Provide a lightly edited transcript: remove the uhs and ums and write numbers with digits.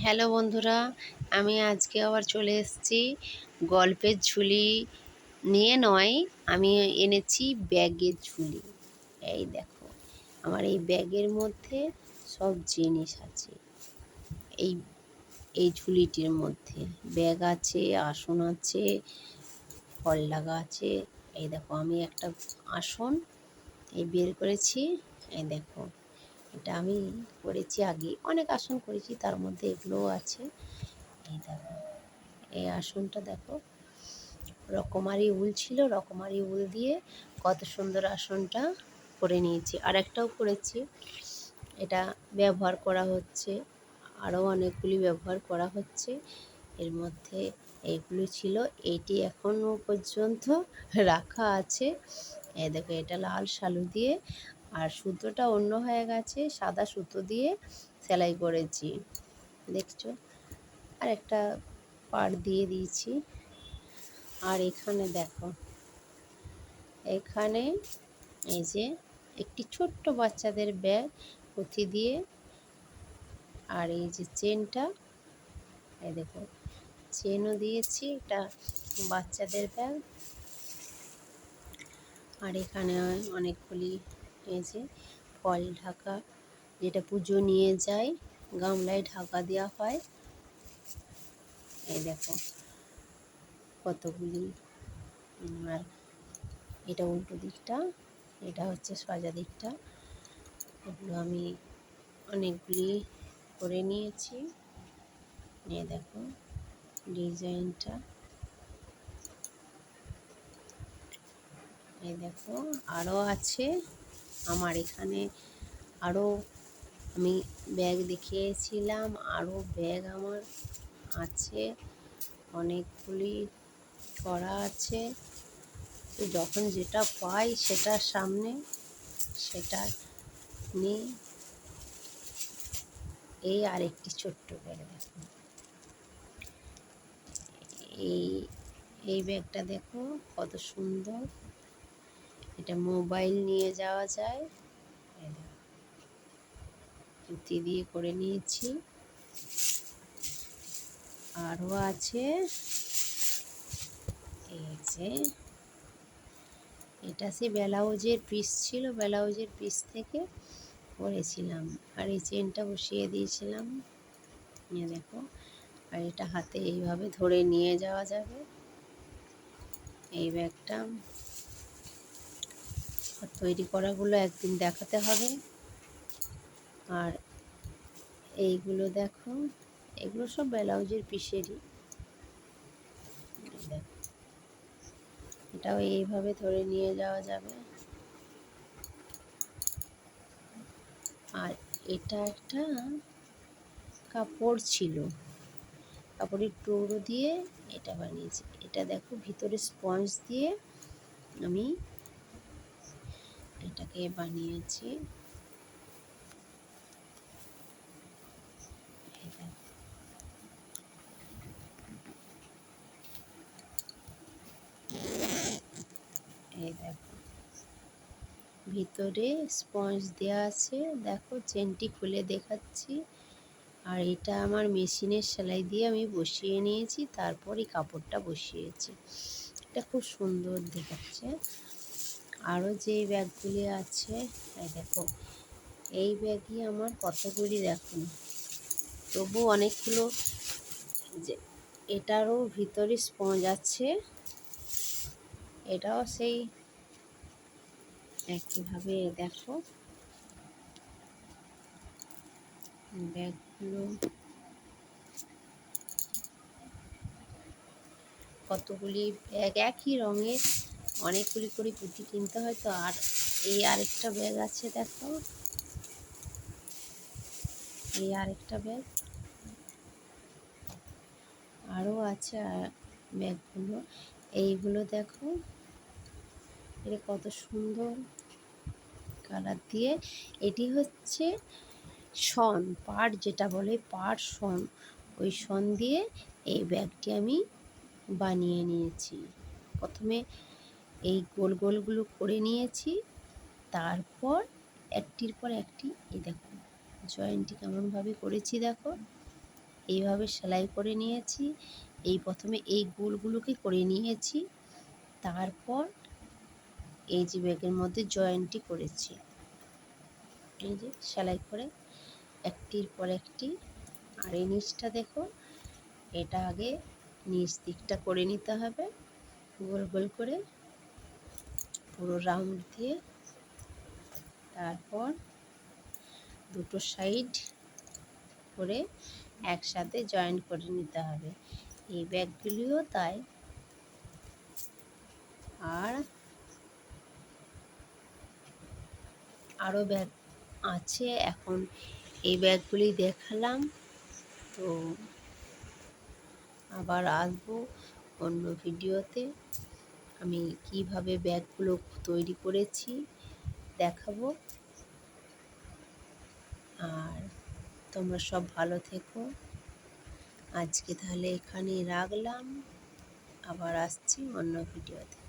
Hello বন্ধুরা, আমি আজকে আবার চলে এসেছি গল্পের ঝুলি নিয়ে নয়, আমি এনেছি ব্যাগের ঝুলি। এই দেখো, আমার এই ব্যাগের মধ্যে সব জিনিস আছে। এই এই ঝুলিটির মধ্যে ব্যাগ আছে, আসন আছে, ফল লাগা আছে। এই দেখো, আমি একটা আসন বের করেছি। এই দেখো, এটা আমি করেছি আগে, অনেক আসন করেছি, তার মধ্যে এগুলোও আছে। এই দেখো, এই আসনটা দেখো, রকমারি উল ছিল, রকমারি উল দিয়ে কত সুন্দর আসনটা করে নিয়েছি। আর একটাও করেছি, এটা ব্যবহার করা হচ্ছে, আরও অনেকগুলি ব্যবহার করা হচ্ছে। এর মধ্যে এইগুলি ছিল, এইটি এখনও পর্যন্ত রাখা আছে। এই দেখো, এটা লাল শালু দিয়ে, আর সুতোটা অন্য হয়ে গেছে, সাদা সুতো দিয়ে সেলাই করেছি, দেখছো। আর একটা পাড় দিয়ে দিয়েছি। আর এখানে দেখো, এখানে এই যে একটি ছোট্ট বাচ্চাদের ব্যাগ পুঁথি দিয়ে, আর এই যে চেনটা, এই দেখো চেনও দিয়েছি, এটা বাচ্চাদের ব্যাগ। আর এখানে অনেকগুলি এই যে ফল ঢাকা, যেটা পুজো নিয়ে যায়, গামলায় ঢাকা দেওয়া হয়। এই দেখো কতগুলি। আর এটা উল্টো দিকটা, এটা হচ্ছে সোজা দিকটা। এগুলো আমি অনেকগুলি করে নিয়েছি। এই দেখো ডিজাইনটা, এই দেখো আরও আছে আমার এখানে। আরও আমি ব্যাগ দেখিয়েছিলাম, আরও ব্যাগ আমার আছে, অনেকগুলি করা আছে। তো যখন যেটা পাই সেটার সামনে সেটা নিই। এই আরেকটি ছোট্ট ব্যাগ দেখো, এই এই ব্যাগটা দেখো কত সুন্দর, এটা মোবাইল নিয়ে যাওয়া যায়। এই দেখো, পুঁতি দিয়ে করে নিয়েছি। আরও আছে, এই যে এটা সে ব্লাউজের পিস ছিল, ব্লাউজের পিস থেকে করেছিলাম। আর এই চেনটা বসিয়ে দিয়েছিলাম, নিয়ে দেখো। আর এটা হাতে এইভাবে ধরে নিয়ে যাওয়া যাবে। এই ব্যাগটা তৈরি করাগুলো একদিন দেখাতে হবে। আর এইগুলো দেখো, এগুলো সব ব্লাউজের পিসেরই। দেখো, এটাও এইভাবে ধরে নিয়ে যাওয়া যাবে। আর এটা একটা কাপড় ছিল, কাপড়ের টুকরো দিয়ে এটা বানিয়েছি। এটা দেখো ভিতরে স্পঞ্জ দিয়ে আমি এটাকে বানিয়েছি। এই দেখো ভিতরে স্পঞ্জ দেওয়া আছে, দেখো চেনটি খুলে দেখাচ্ছি। আর এটা আমার মেশিনের সেলাই দিয়ে আমি বসিয়ে নিয়েছি, তারপর এই কাপড়টা বসিয়েছি। এটা খুব সুন্দর দেখাচ্ছে। আরও যে ব্যাগগুলি আছে, এই দেখো, এই ব্যাগই আমার কতগুলি দেখুন, তবু অনেকগুলো। যে এটারও ভিতরে স্পঞ্জ আছে, এটাও সেই একইভাবে। দেখো ব্যাগগুলো কতগুলি ব্যাগ একই রঙের, অনেকগুলি করে পুঁতি কিনতে হয় তো। আর এই আরেকটা ব্যাগ আছে, দেখো এই আরেকটা ব্যাগ, আরও আছে ব্যাগগুলো। এইগুলো দেখো, এটা কত সুন্দর কালার দিয়ে। এটি হচ্ছে শন, পাট যেটা বলে, পাট শন, ওই শন দিয়ে এই ব্যাগটি আমি বানিয়ে নিয়েছি। প্রথমে এই গোল গোলগুলো করে নিয়েছি, তারপর একটির পর একটি, এই দেখো জয়েন্টটি কেমনভাবে করেছি দেখো। এইভাবে সেলাই করে নিয়েছি। এই প্রথমে এই গোলগুলোকে করে নিয়েছি, তারপর এই যে ব্যাগের মধ্যে জয়েন্টটি করেছি, এই যে সেলাই করে একটির পর একটি। আর এই নিচটা দেখো, এটা আগে নিচ দিকটা করে নিতে হবে গোল গোল করে পুরো রাউন্ড দিয়ে, তারপর দুটো সাইড করে একসাথে জয়েন করে নিতে হবে। এই ব্যাগগুলিও তাই। আর আরও ব্যাগ আছে, এখন এই ব্যাগগুলি দেখালাম। তো আবার আসবো অন্য ভিডিওতে, আমি কিভাবে ব্যাগগুলো তৈরি করেছি দেখাবো। আর তোমরা সব ভালো থেকো। আজকে তাহলে এখানেই রাখলাম, আবার আসছি অন্য ভিডিওতে।